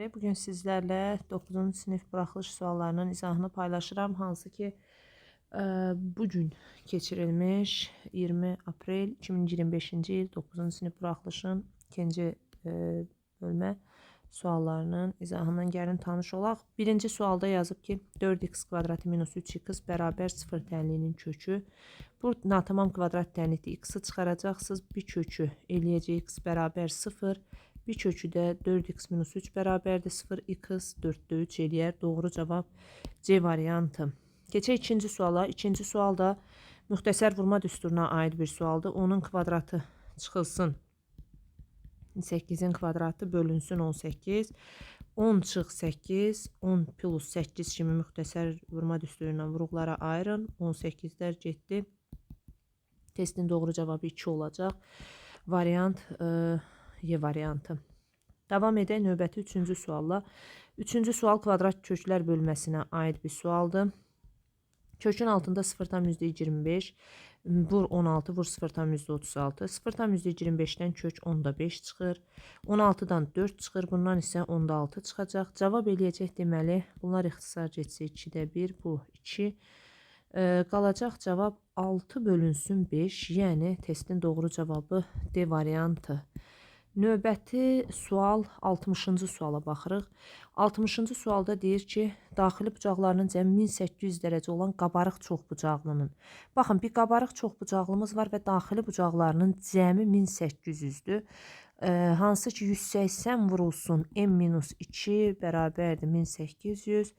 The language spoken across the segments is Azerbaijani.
Bugün sizlərlə 9-cu sinif buraxılış suallarının izahını paylaşıram. Hansı ki, bugün keçirilmiş 20 aprel 2025-ci il 9-cu sinif buraxılışın ikinci bölmə suallarının izahından gəlin tanış olaq. Birinci sualda yazıb ki, 4x kvadratı minus 3x bərabər 0 tənliyinin kökü. Bu natamam kvadrat tənlikdə x-i çıxaracaqsınız. Bir kökü eləyəcək x bərabər 0. Bir kökü də 4x minus 3 bərabərdir 0, x 4-də 3 eləyər. Doğru cavab C variantı. Keçək ikinci suala. İkinci sual da müxtəsər vurma düsturuna aid bir sualdır. Onun kvadratı çıxılsın. 8-in kvadratı bölünsün 18. 10 çıx 8, 10 plus 8 kimi müxtəsər vurma düsturu ilə vuruqlara ayırın. 18'lər getdi. Testin doğru cavabı 2 olacaq. Variant Y variantı. Davam edək növbəti üçüncü sualla. Üçüncü sual kvadrat köklər bölməsinə aid bir sualdır. Kökün altında 0,25, vur 16, vur 0,36. 0,25-dən kök 10'da 5 çıxır. 16'dan 4 çıxır. Bundan isə 10'da 6 çıxacaq. Cavab eləyəcək deməli. Bunlar ixtisar getsə 2'də 1, bu 2. Qalacaq cavab 6 bölünsün 5. Yəni testin doğru cavabı D variantı. Növbəti sual 60-cı suala baxırıq. 60-cı sualda deyir ki, daxili bucaqlarının cəmi 1800 dərəcə olan qabarıq çoxbucaqlının. Baxın, bir qabarıq çoxbucaqlımız var və daxili bucaqlarının cəmi 1800-dür. Hansı ki 180 vurulsun n-2 bərabərdir 1800.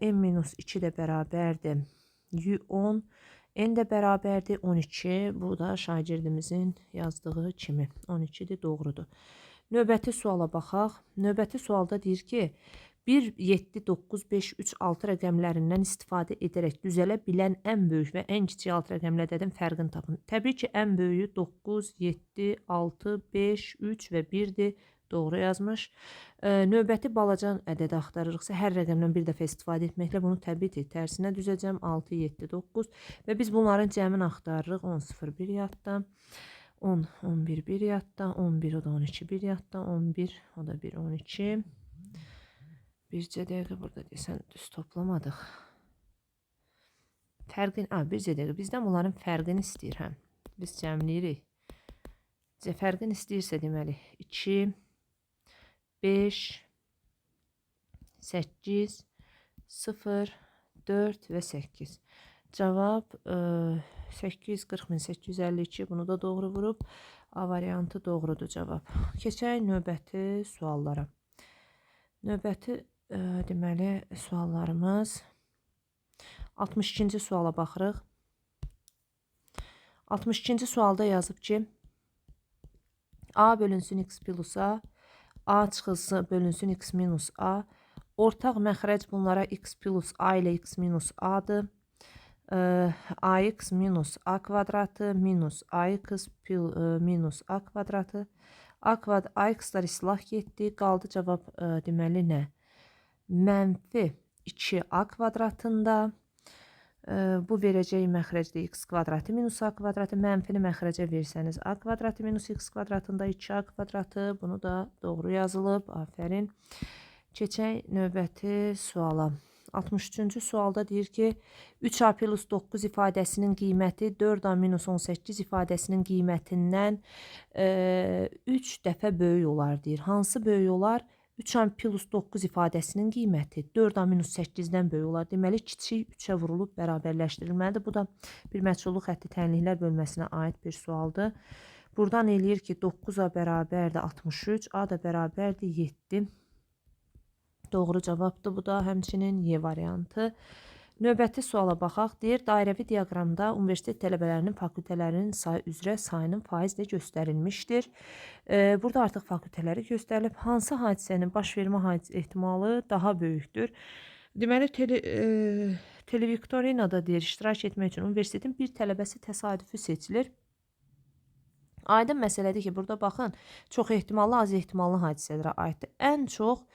n-2 də bərabərdir 10. N də bərabərdir 12. Bu da şagirdimizin yazdığı kimi 12'dir, doğrudur. Növbəti suala baxaq. Növbəti sualda deyir ki, 1, 7, 9, 5, 3, 6 rəqəmlərindən istifadə edərək düzələ bilən ən böyük və ən kiçik 6 rəqəmlərdən fərqini tapın. Təbii ki, ən böyüyü 9, 7, 6, 5, 3 və 1'dir. Doğru yazmış. Növbəti balaca ədədi axtarırıqsa, hər rəqəmdən bir dəfə istifadə etməklə bunu təbii tərsinə düzəcəm. 6, 7, 9 və biz bunların cəmini axtarırıq. 10, 0, 1 yadda. 10, 11, 1 yadda. 11, o da 12, 1 yadda. 11, o da 1, 12. Bircə dəqiqə burada desən düz toplamadıq. Bircə dəqiqə. Bizdən bunların fərqini istəyir. Biz cəmləyirik. Fərqini istəyirsə deməli 2, 5, 8, 0, 4 və 8. Cavab 840.852. Bunu da doğru vurub. A variantı doğrudur cavab. Keçək növbəti suallara. Növbəti deməli suallarımız 62-ci suala baxırıq. 62-ci sualda yazıb ki, A bölünsün x plus A, A çıxılsın bölünsün x minus A. Ortaq məxrəc bunlara x plus A ilə x minus A'dır. AX minus A kvadratı minus AX minus A kvadratı. AX'lar islah getdi. Qaldı cavab deməli nə? Mənfi 2A kvadratında. Bu verəcək məxrəcdə x kvadratı minus A kvadratı. Mənfini məxrəcə versəniz A kvadratı minus x kvadratında 2A kvadratı. Bunu da doğru yazılıb. Aferin. Keçək növbəti suala. 63-cü sualda deyir ki, 3A plus 9 ifadəsinin qiyməti 4A minus 18 ifadəsinin qiymətindən 3 dəfə böyük olar deyir. Hansı böyük olar? 3A plus 9 ifadəsinin qiyməti 4A minus 8-dən böyük olar. Deməli, kiçik 3'ə vurulub bərabərləşdirilməlidir. Bu da bir məchulluq xətti tənliklər bölməsinə aid bir sualdır. Buradan eləyir ki, 9A bərabərdir 63, A da bərabərdir 7. Doğru cavabdır. Bu da həmçinin Y variantı. Növbəti suala baxaq. Deyir, dairəvi diaqramda universitet tələbələrinin fakültələrinin sayı üzrə sayının faizlə göstərilmişdir. Burada artıq fakültələri göstərilib. Hansı hadisənin baş vermə ehtimalı daha böyükdür? Deməli, televiktorinada deyir, iştirak etmək üçün universitetin bir tələbəsi təsadüfi seçilir. Aydın məsələdir ki, burada baxın, çox ehtimallı, az ehtimallı hadisələrə aiddir. Ən çox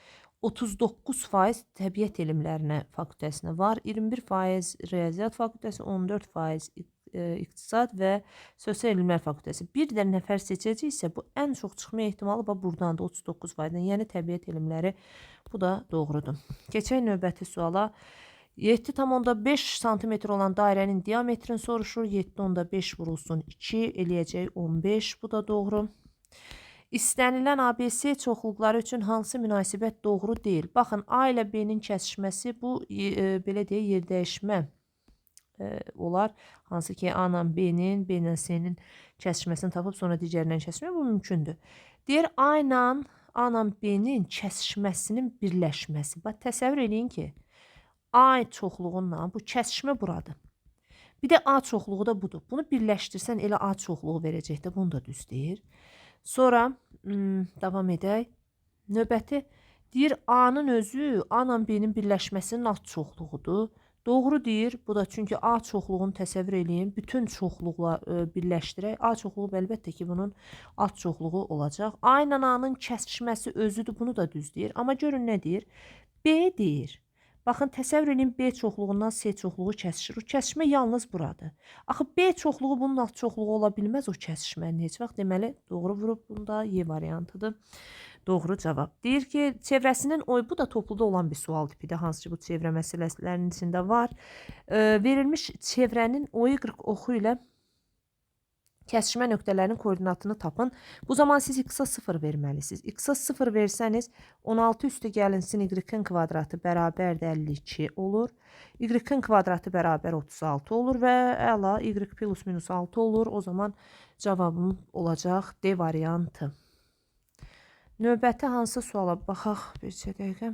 39% təbiət elmlərinə fakültəsinə var, 21% riyaziyyat fakültəsi, 14% İqtisad və Sosial Elmlər Fakültəsi. Bir də nəfər seçəcəksə, bu ən çox çıxma ehtimalı buradan da 39%-dən, yəni təbiət elmləri. Bu da doğrudur. Keçək növbəti suala. 7,5 sm olan dairənin diametrini soruşur. 7,5 vurulsun 2 eləyəcək 15. Bu da doğru. İstənilən ABC çoxluqları üçün hansı münasibət doğru deyil? Baxın, A ilə B-nin kəsişməsi bu belə deyək, yerdəyişmə olar. Hansı ki A ilə B-nin, B ilə C-nin kəsişməsini tapıb sonra digərindən kəsişmək bu mümkündür. Deyir A ilə B-nin kəsişməsinin birləşməsi. Bax, təsəvvür edin ki, A çoxluğundan bu kəsişmə buradır. Bir də A çoxluğu da budur. Bunu birləşdirsən elə A çoxluğu verəcəkdir. Bunu da düz deyir. Sonra davam edək. Növbəti deyir A-nın özü A ilə B-nin birləşməsinin ad çoxluğudur. Doğru deyir. Bu da çünki A çoxluğunu təsəvvür edin. Bütün çoxluqla birləşdirək. A çoxluğu əlbəttə ki, bunun ad çoxluğu olacaq. A ilə A-nın kəsişməsi özüdür. Bunu da düz deyir. Amma görün nə deyir? B deyir. Baxın, təsəvvür edin, B çoxluğundan C çoxluğu kəsişir. O kəsişmə yalnız buradır. Axı, B çoxluğu bunun alt çoxluğu ola bilməz o kəsişmənin heç vaxt. Deməli, doğru vurub, bunda Y variantıdır. Doğru cavab. Deyir ki, çevrəsinin oyu, bu da topluda olan bir sual tipidir. Hansı ki, bu çevrə məsələlərinin içində var. Verilmiş çevrənin oyu oxu ilə kəsişmə nöqtələrinin koordinatını tapın. Bu zaman siz x-a 0 verməlisiniz. X-a 0 versəniz 16 üstü gəlinsin y-in kvadratı bərabər 52 olur. Y-in kvadratı bərabər 36 olur və əla y plus minus 6 olur. O zaman cavabım olacaq D variantı. Növbəti hansı suala baxaq bir dəqiqə.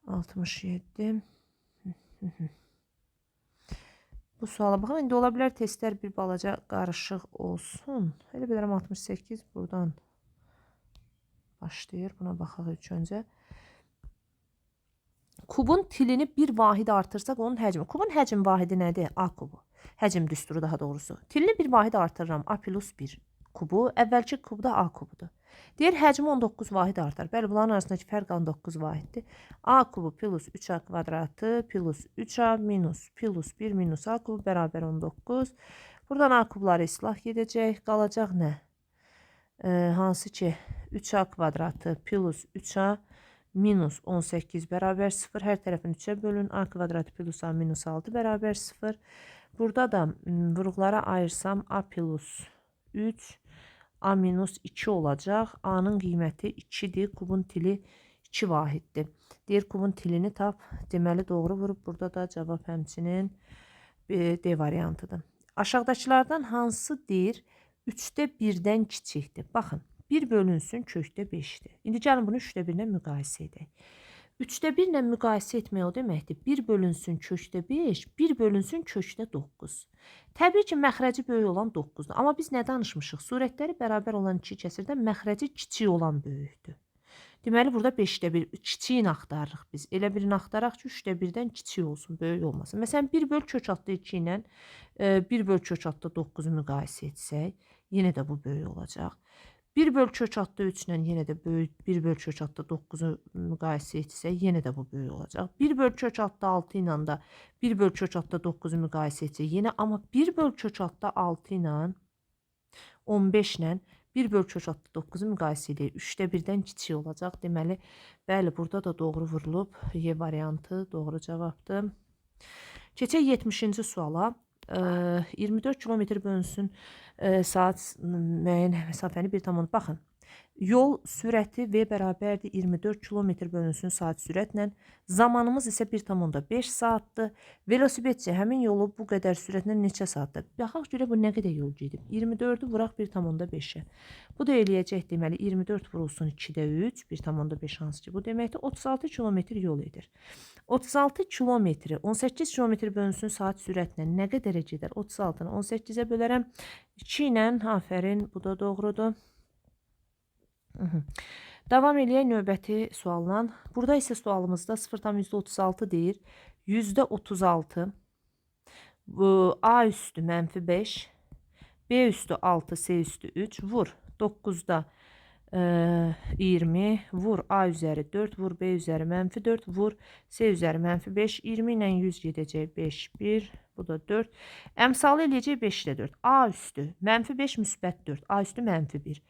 67. Bu suala baxın. İndi ola bilər testlər bir balaca qarışıq olsun. Elə bilərəm 68 buradan başlayır. Buna baxaq ilk öncə. Kubun tilini bir vahid artırsaq onun həcmi. Kubun həcm vahidi nədir? A kubu. Həcm düsturu daha doğrusu. Tilini bir vahid artırıram. A plus 1 kubu. Əvvəlki kub da A kubudur. Deyir həcmi 19 vahid artar. Bəli, bunların arasındakı fərq 19 vahiddir. A kubu plus 3A kvadratı plus 3A minus plus 1 minus A kubu bərabər 19. Buradan A kubları islah gedəcək. Qalacaq nə? Hansı ki 3A kvadratı plus 3A minus 18 bərabər 0. Hər tərəfini 3-ə bölün. A kvadratı plus A minus 6 bərabər 0. Burada da vuruqlara ayırsam A plus 3 A minus 2 olacaq. A'nın qiyməti 2-dir. Kubun tili 2 vahiddir. Deyir kubun tilini tap. Deməli doğru vurub. Burada da cavab həmçinin D variantıdır. Aşağıdakılardan hansı deyir 3-də 1-dən kiçikdir? Baxın. 1 bölünsün kökdə 5-dir. İndi gəlin bunu 3-də 1-ilə müqayisə edək. 3-də 1 ilə müqayisə etmək o deməkdir. 1 bölünsün kökdə 5, 1 bölünsün kökdə 9. Təbii ki, məxrəci böyük olan 9-dur. Amma biz nə danışmışıq? Surətləri bərabər olan iki kəsirdən məxrəci kiçik olan böyükdür. Deməli, burada 5-də 1 kiçiyin axtarırıq biz. Elə birini axtaraq ki, 3-də 1-dən kiçik olsun, böyük olmasın. Məsələn, 1 böl kök altı 2 ilə 1 böl kök altı 9-u müqayisə etsək, yenə də bu böyük olacaq. 1 böl kök altı 3 ilə yenə də böyük, 1 böl kök altı 9-u müqayisə etsək, yenə də bu böyük olacaq. 1 böl kök altı 6 ilə də 1 böl kök altı 9-u müqayisə etsək, yenə, amma 1 böl kök altı 6 ilə 15 ilə 1 böl kök altı 9-u müqayisə edək. 3-də 1-dən kiçik olacaq. Deməli, bəli, burada da doğru vurulub. Y variantı doğru cavabdır. Keçək 70-ci suala. 24 kilometr bölünsün saat müəyyən məsafəni 1,5. Baxın, yol sürəti V bərabərdir 24 kilometr bölünsün saat sürətlə. Zamanımız isə 1,5 saatdır. Velosipedçi həmin yolu bu qədər sürətlə neçə saatdır? Baxaq görə bu nə qədər yol gedib? 24-ü vuraq 1,5-ə. Bu da eləyəcək deməli 24 vurulsun 2-də 3, 1,5 hansı ki bu deməkdir 36 kilometr yol edir. 36 kilometri 18 kilometr bölünsün saat sürətlə nə qədərə gedər? 36-nı 18-ə bölərəm. 2 ilə, afərin, bu da doğrudur. Davam eləyək növbəti sualla. Burada isə sualımızda 0,36 deyir. %36 A üstü -5, B üstü 6, C üstü 3 vur. 9-da 20 vur A üzəri 4 vur B üzəri -4 vur C üzəri -5 20 ilə 100 gedəcək 5 1 bu da 4 əmsalı eləyəcək 5 ilə 4 A üstü -5 müsbət 4 A üstü -1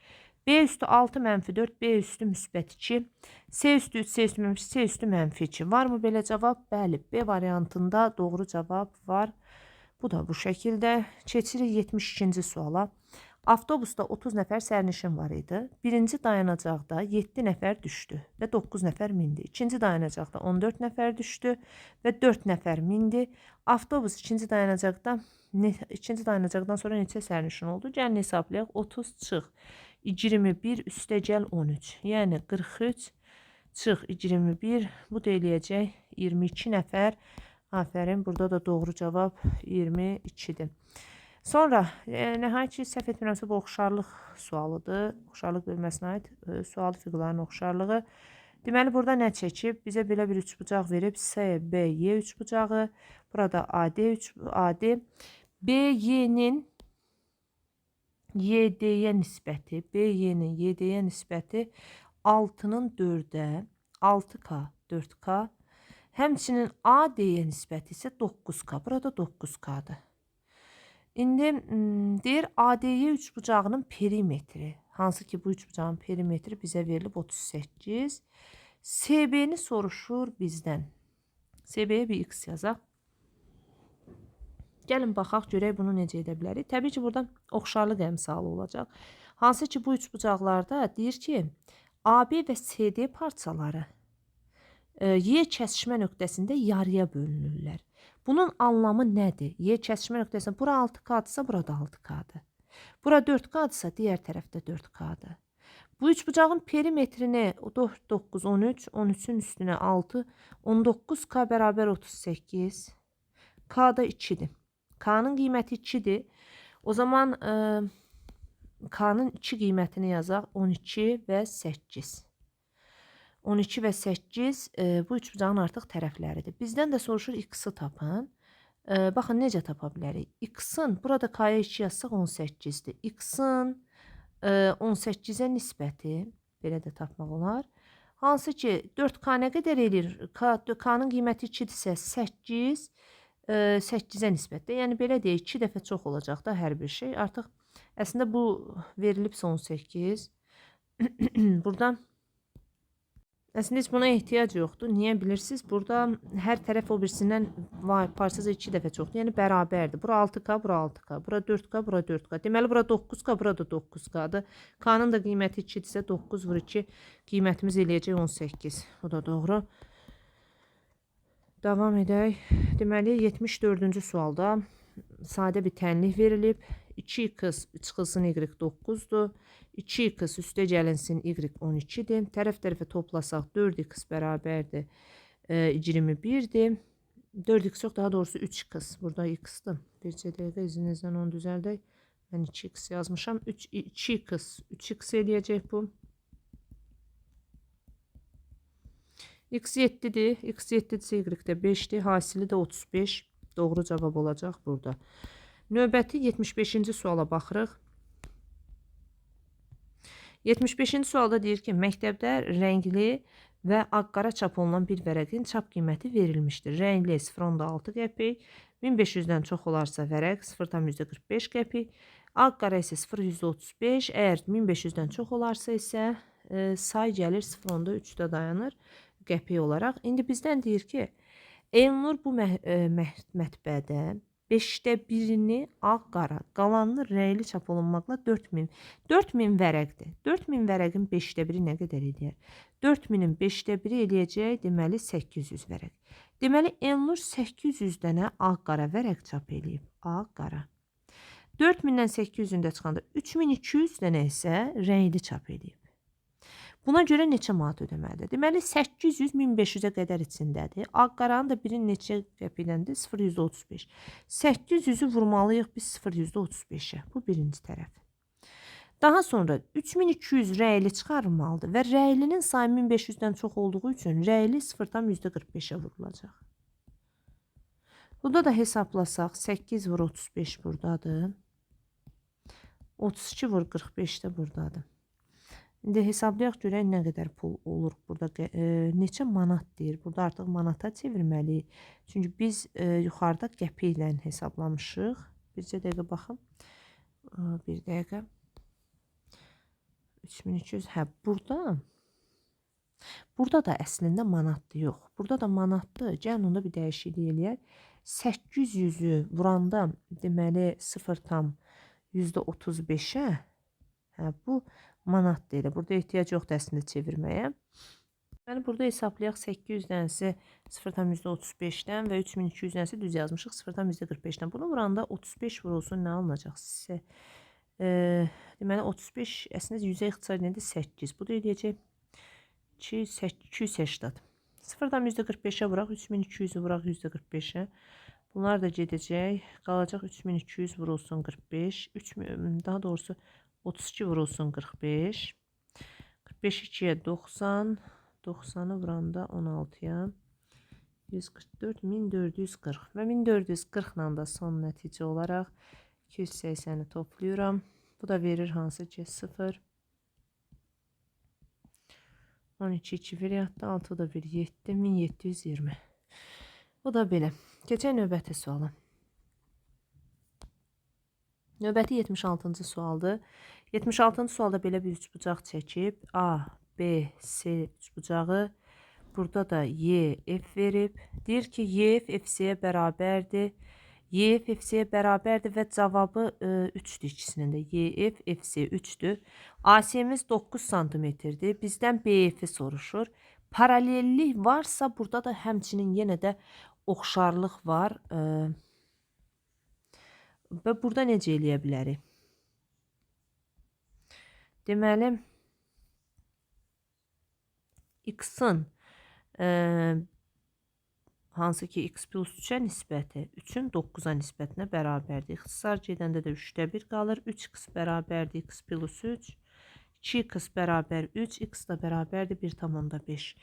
B üstü 6 -4 B üstü müsbət 2 C üstü 3 C üstü -5 C üstü -2 var mı belə cavab? Bəli, B variantında doğru cavab var. Bu da bu şəkildə. Keçirik 72-ci suala. Avtobusda 30 nəfər sərnişin var idi. Birinci dayanacaqda 7 nəfər düşdü və 9 nəfər mindi. İkinci dayanacaqda 14 nəfər düşdü və 4 nəfər mindi. Avtobus ikinci dayanacaqdan sonra neçə sərnişin oldu? Gəlin hesablayaq. 30 çıx 21 üstə gəl 13. Yəni 43 çıx 21 bu da eləyəcək 22 nəfər. Aferin. Burada da doğru cavab 22-dir. Sonra, nəhayət ki, səhv etmirəmsə bu oxşarlıq sualıdır. Oxşarlıq bölməsinə aid sualı fiqurların oxşarlığı. Deməli, burada nə çəkib? Bizə belə bir üçbucaq verib. S, B, Y üçbucağı. Burada AD, AD. BY-nin YD-yə nisbəti, BY-nin YD-yə nisbəti 6-nın 4-ə, 6K, 4K. Həmçinin AD-yə nisbəti isə 9K. Burada 9K-dır. İndi deyir ADY üçbucağının perimetri. Hansı ki bu üçbucağın perimetri bizə verilib 38. SB-ni soruşur bizdən. SB-yə bir x yazaq. Gəlin baxaq görək bunu necə edə bilərik. Təbii ki burada oxşarlıq əmsalı olacaq. Hansı ki bu üçbucaqlarda deyir ki AB və CD parçaları Y kəsişmə nöqtəsində yarıya bölünürlər. Bunun anlamı nədir? Y kəsişmə nöqtəsində bura 6K-dırsa, burada 6K-dır. Bura 4K-dırsa, digər tərəfdə 4K-dır. Bu üçbucağın perimetrini 4, 9, 13, 13-ün üstünə 6, 19K bərabər 38. K-da 2-dir. K-nın qiyməti 2-dir. O zaman K-nın 2 qiymətini yazaq 12 və 8. 12 və 8 bu üçbucağın artıq tərəfləridir. Bizdən də soruşur x-i tapın. Baxın, necə tapa bilərik? X-in, burada k-ya 2 yazsaq 18-dir. X-in 18-ə nisbəti, belə də tapmaq olar. Hansı ki, 4k nə qədər eləyir? K-nın qiyməti 2-dirsə 8, 8-ə nisbətdə. Yəni, belə deyək, 2 dəfə çox olacaq da hər bir şey. Artıq, əslində bu verilibsə 18. Burada əslində heç buna ehtiyac yoxdur. Niyə bilirsiniz? Burada hər tərəf o birisindən parçası 2 dəfə çoxdur. Yəni bərabərdir. Bura 6K, bura 6K, bura 4K, bura 4K. Deməli, bura 9K, bura da 9K-dır. K-nın da qiyməti 2-dirsə 9 vur 2 qiymətimiz eləyəcək 18. Bu da doğru. Davam edək. Deməli, 74-cü sualda sadə bir tənlik verilib. 2x çıxılsın y 9-dur. 2x üstə gəlinsin y 12-dir. Tərəf-tərəfə toplasaq 4x bərabərdir 21-dir. 4x yox, daha doğrusu 3x. Burada x-dır. Bircə dəqiqə izinizdən onu düzəldək. Mən 2x yazmışam. 3x eləyəcək bu. X 7-dir. X 7-dirsə y də 5-dir. Hasili də 35. Doğru cavab olacaq burada. Növbəti 75-ci suala baxırıq. 75-ci sualda deyir ki, məktəbdə rəngli və ağ-qara çap olunan bir vərəqin çap qiyməti verilmişdir. Rəngli 0,6 qəpik, 1500-dən çox olarsa vərəq 0,45 qəpik, ağ-qara isə 0,35, əgər 1500-dən çox olarsa isə say gəlir 0,3-də dayanır qəpik olaraq. İndi bizdən deyir ki, Elnur bu mətbəədə 5də birini ağ-qara, qalanını rəngli çap olunmaqla 4000. 4000 vərəqdir. 4000 vərəqin 5də biri nə qədər eləyər? 4000-in 5də biri eləyəcək, deməli 800 vərəq. Deməli, Elnur 800 dənə ağ-qara vərəq çap eləyib. Ağ-qara. 4000-dən 800-də çıxanda 3200 dənə isə rəngli çap eləyib. Buna görə neçə manat ödəməlidir? Deməli, 800 1500-ə qədər içindədir. Ağ-qaranın da birinin neçə qəpikdəndir? 0,35. 800-ü vurmalıyıq biz 0,35-ə. Bu birinci tərəf. Daha sonra 3200 rəyli çıxarılmalıdır və rəylinin sayı 1500-dən çox olduğu üçün rəyli 0,45-ə vurulacaq. Burada da hesablasaq 8 vur 35 buradadır. 32 vur 45 də buradadır. İndi hesablayaq görək nə qədər pul olur burada. Neçə manat deyir. Burada artıq manata çevirməliyik. Çünki biz yuxarıda qəpik ilə hesablamışıq. Bircə dəqiqə baxım. Bir dəqiqə. 3200. Hə, burada da əslində manatdır, yox. Burada da manatdır. Gəlin onda bir dəyişiklik eləyək. 800-ü vuranda deməli 0,35-ə. Hə, bu manatdır. Burada ehtiyac yoxdur əslində çevirməyə. Yəni burada hesablayaq 800-dənsə 0,35-dən və 3200-dənsə düz yazmışıq 0,45-dən. Bunu vuranda 35 vurulsun nə alınacaq sizə? Deməli 35 əslində 100-ə ixtisar edəndə 8. Bu da eləyəcək 280. 0,45-ə vuraq, 3200-ü vuraq 145-ə. Bunlar da gedəcək. Qalacaq 3200 vurulsun 45. Daha doğrusu 32 vurulsun 45. 45 2-yə 90. 90'ı vuranda 16'ya 144 1440 və 1440 da son nəticə olaraq 280'i toplayıram. Bu da verir hansı ki 0 12 2 bir yatdı 6 da bir 7 1720. Bu da belə. Keçək növbəti suala. Növbəti 76-cı sualdır. 76-cı sualda belə bir üçbucaq çəkib A, B, C üçbucağı. Burada da Y, F verib. Deyir ki, Y, F, F-C'yə bərabərdir. Y, F, F-C'yə bərabərdir və cavabı 3-dür ikisinin də. Y, F, F-C 3-dür. AC-miz 9 santimetrdir. Bizdən BF-i soruşur. Paralellik varsa burada da həmçinin yenə də oxşarlıq var. Və burada necə eləyə bilərik? Deməli, x-in hansı ki x plus 3-ə nisbəti 3-ün 9-a nisbətinə bərabərdir. İxtisar gedəndə də 3-də 1 qalır. 3x bərabərdir x plus 3. 2x bərabər 3. X da bərabərdir 1,5.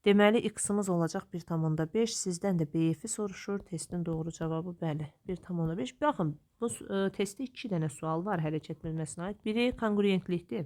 Deməli, x-imiz olacaq 1,5. Sizdən də BF-i soruşur. Testin doğru cavabı bəli 1,5. Baxın, bu testdə 2 dənə sual var hərəkət bölməsinə aid. Biri konqruentlikdir.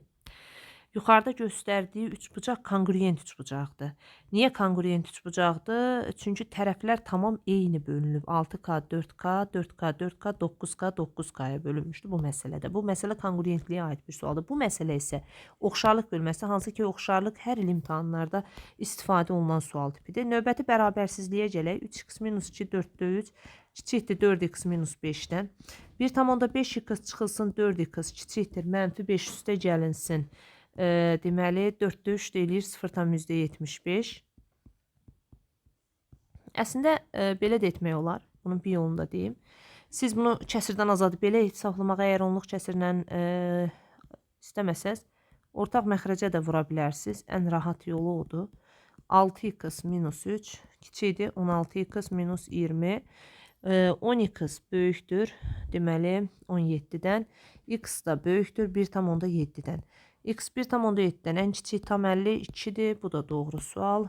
Yuxarıda göstərdiyi üçbucaq konqruent üçbucaqdır. Niyə konqruent üçbucaqdır? Çünki tərəflər tamam eyni bölünüb. 6K, 4K, 4K, 4K, 9K, 9K-ya bölünmüşdür bu məsələdə. Bu məsələ konqruentliyə aid bir sualdır. Bu məsələ isə oxşarlıq bölməsi, hansı ki oxşarlıq hər il imtahanlarda istifadə olunan sual tipidir. Növbəti bərabərsizliyə gələk. 3x minus 2 4-də 3 kiçikdir 4x minus 5-dən. 1,5x çıxılsın 4x kiçikdir mənfi 5 üstə gəlinsin. Deməli 4-də 3 deyilir 0,75. Əslində belə də etmək olar. Bunun bir yolunu da deyim. Siz bunu kəsirdən azad belə hesablamağa əgər onluq kəsirlə istəməsəz, ortaq məxrəcə də vura bilərsiniz. Ən rahat yolu odur. 6x minus 3 kiçikdir 16x minus 20. 10x böyükdür. Deməli 17-dən. X da böyükdür 1,7-dən. X 1,7-dən ən kiçik tam 52-dir. Bu da doğru sual.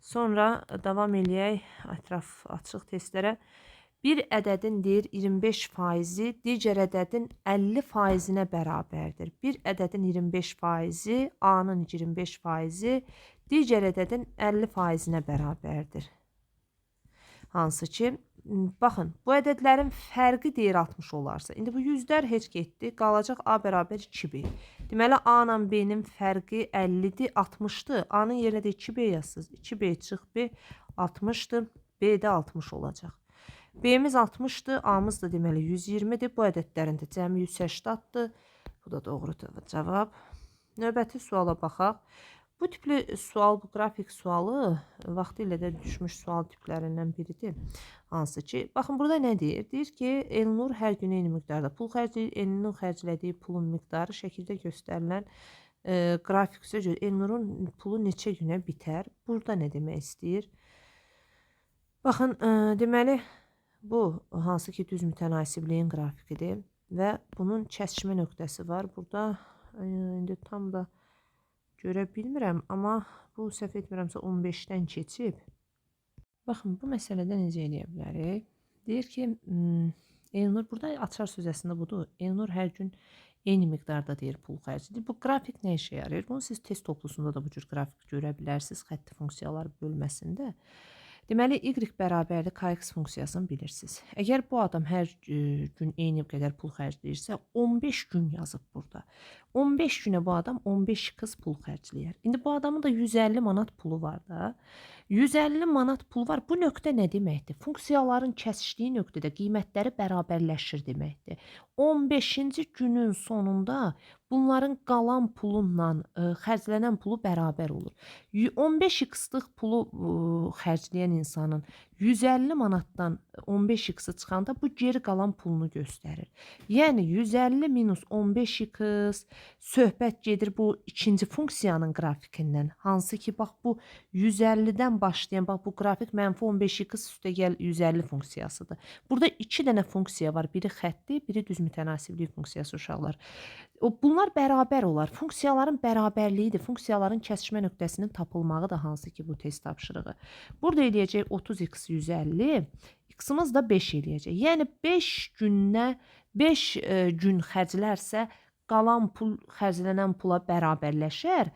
Sonra davam eləyək ətraf açıq testlərə. Bir ədədin deyir 25%-i digər ədədin 50%-nə bərabərdir. Bir ədədin 25%-i A-nın 25%-i digər ədədin 50%-nə bərabərdir. Hansı ki, baxın, bu ədədlərin fərqi deyir 60 olarsa. İndi bu yüzlər heç getdi. Qalacaq A bərabər 2B. Deməli, A ilə B-nin fərqi 50-dir, 60-dır. A-nın yerinə də 2B yazsınız. 2B çıx B 60-dır. B də 60 olacaq. B-miz 60-dır. A-mız da deməli 120-dir. Bu ədədlərin də cəmi 180-dır. Bu da doğrudur cavab. Növbəti suala baxaq. Bu tipli sual, bu qrafik sualı vaxtilə də düşmüş sual tiplərindən biridir. Hansı ki, baxın burada nə deyir? Deyir ki, Elnur hər gün eyni miqdarda pul xərcləyir. Elnurun xərclədiyi pulun miqdarı şəkildə göstərilən qrafik üzrə görə Elnurun pulu neçə günə bitər? Burada nə demək istəyir? Baxın, deməli, bu hansı ki, düz mütənasibliyin qrafikidir və bunun kəsişmə nöqtəsi var. Burada indi tam da görə bilmirəm, amma bu səhv etmirəmsə 15-dən keçib. Baxın, bu məsələdə necə eləyə bilərik? Deyir ki, Elnur, burada açar sözəsində budur. Elnur hər gün eyni miqdarda deyir pul xərcləyir. Bu qrafik nə işə yarayır? Bunu siz test toplusunda da bu cür qrafik görə bilərsiniz xətti funksiyalar bölməsində. Deməli, y bərabərli kx funksiyasını bilirsiniz. Əgər bu adam hər gün eyni qədər pul xərcləyirsə, 15 gün yazıb burada. 15 günə bu adam 15x pul xərcləyər. İndi bu adamın da 150 manat pulu var da. 150 manat pul var. Bu nöqtə nə deməkdir? Funksiyaların kəsişdiyi nöqtədə qiymətləri bərabərləşir deməkdir. 15-ci günün sonunda bunların qalan pulla xərclənən pulu bərabər olur. 15x-lıq pulu xərcləyən insanın 150 manatdan 15x-i çıxanda bu geri qalan pulunu göstərir. Yəni 150 minus 15x söhbət gedir bu ikinci funksiyanın qrafikindən. Hansı ki, bax bu 150-dən başlayan, bax bu qrafik mənfi 15x üstə gəl 150 funksiyasıdır. Burada iki dənə funksiya var. Biri xətti, biri düz mütənasiblik funksiyası uşaqlar. Bunlar bərabər olar. Funksiyaların bərabərliyidir. Funksiyaların kəsişmə nöqtəsinin tapılmağı da hansı ki bu test tapşırığı. Burada eləyəcək 30x 150, x-imiz da 5 eləyəcək. Yəni 5 gün xərclərsə qalan pul xərclənən pula bərabərləşər.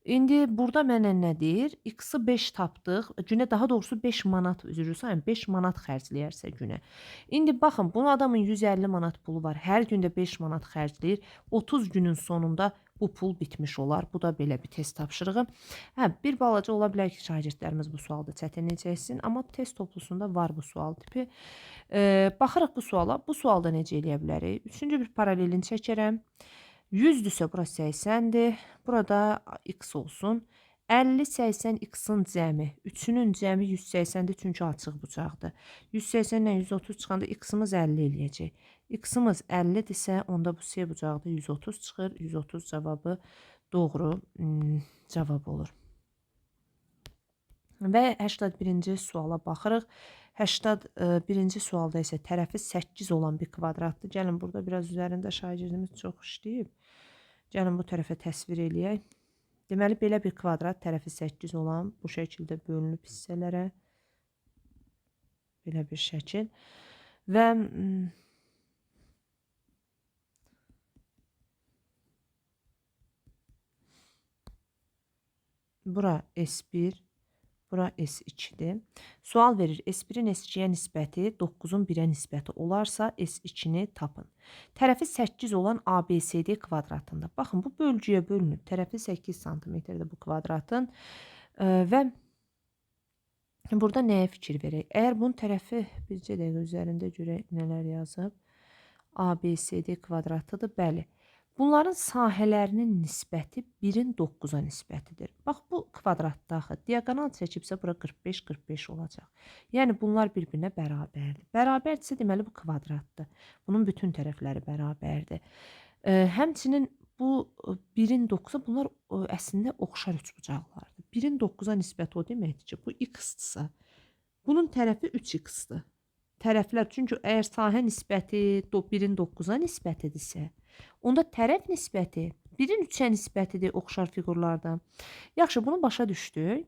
İndi burada mənə nə deyir? X-i 5 tapdıq. Günə daha doğrusu 5 manat üzrü sayın. 5 manat xərcləyərsə günə. İndi baxın, bunun adamın 150 manat pulu var. Hər gündə 5 manat xərcləyir. 30 günün sonunda bu pul bitmiş olar. Bu da belə bir test tapşırığı. Bir balaca ola bilər ki, şagirdlərimiz bu sualda çətinlik çəksin. Amma test toplusunda var bu sual tipi. Baxırıq bu suala. Bu sualda necə eləyə bilərik? Üçüncü bir paralelini çəkərəm. 100-dürsə bura 80-dir. Burada x olsun. 50-80 x-in cəmi. Üçünün cəmi 180-dir çünki açıq bucaqdır. 180-dən 130 çıxanda x-imiz 50 eləyəcək. X-imiz 50-dirsə onda bu C bucaqda 130 çıxır. 130 cavabı doğru cavab olur. Və 81-ci suala baxırıq. 81-ci sualda isə tərəfi 8 olan bir kvadratdır. Gəlin burada biraz üzərində şagirdimiz çox işləyib. Gəlin bu tərəfə təsvir eləyək. Deməli, belə bir kvadrat tərəfi 8 olan bu şəkildə bölünüb hissələrə. Belə bir şəkil. Və bura S1, bura S2-dir. Sual verir, S1-in S2-yə nisbəti 9-un 1-ə nisbəti olarsa S2-ni tapın. Tərəfi 8 olan ABCD kvadratında. Baxın, bu bölgüyə bölünüb. Tərəfi 8 cm-dir bu kvadratın. Və burada nəyə fikir verək? Əgər bunun tərəfi bircə dəqiqə üzərində görək nələr yazıb. ABCD kvadratıdır. Bəli. Bunların sahələrinin nisbəti 1-in 9-a nisbətidir. Bax, bu kvadratda axı diaqonal çəkibsə bura 45-45 olacaq. Yəni, bunlar bir-birinə bərabərdir. Bərabərdirsə, deməli, bu kvadratdır. Bunun bütün tərəfləri bərabərdir. Həmçinin bu 1-in 9-a bunlar əslində oxşar üçbucaqlardır. 1-in 9-a nisbəti o deməkdir ki, bu x-dırsa, bunun tərəfi 3x-dır. Tərəflər, çünki əgər sahə nisbəti 1-in 9-a nisbətidirsə, onda tərəf nisbəti 1-in 3-ə nisbətidir oxşar fiqurlardan. Yaxşı, bunu başa düşdük.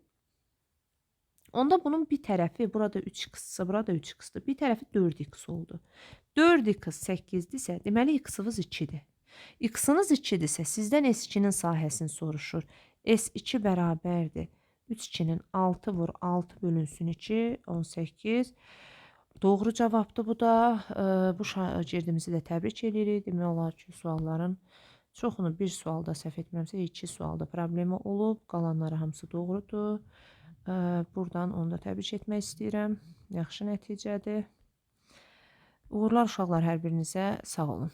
Onda bunun bir tərəfi, burada 3x-sə, burada 3x-dır. Bir tərəfi 4x oldu. 4x 8-dirsə, deməli x-ınız 2-dir. X-ınız 2-dirsə, sizdən S2-nin sahəsini soruşur. S2 bərabərdir. 3-2-nin 6 vur, 6 bölünsün 2, 18. Doğru cavabdır bu da. Bu şagirdimizi də təbrik edirik. Demək olar ki, sualların çoxunu bir sualda səhv etmirəmsə, 2 sualda problemi olub. Qalanları hamısı doğrudur. Buradan onu da təbrik etmək istəyirəm. Yaxşı nəticədir. Uğurlar uşaqlar hər birinizə. Sağ olun.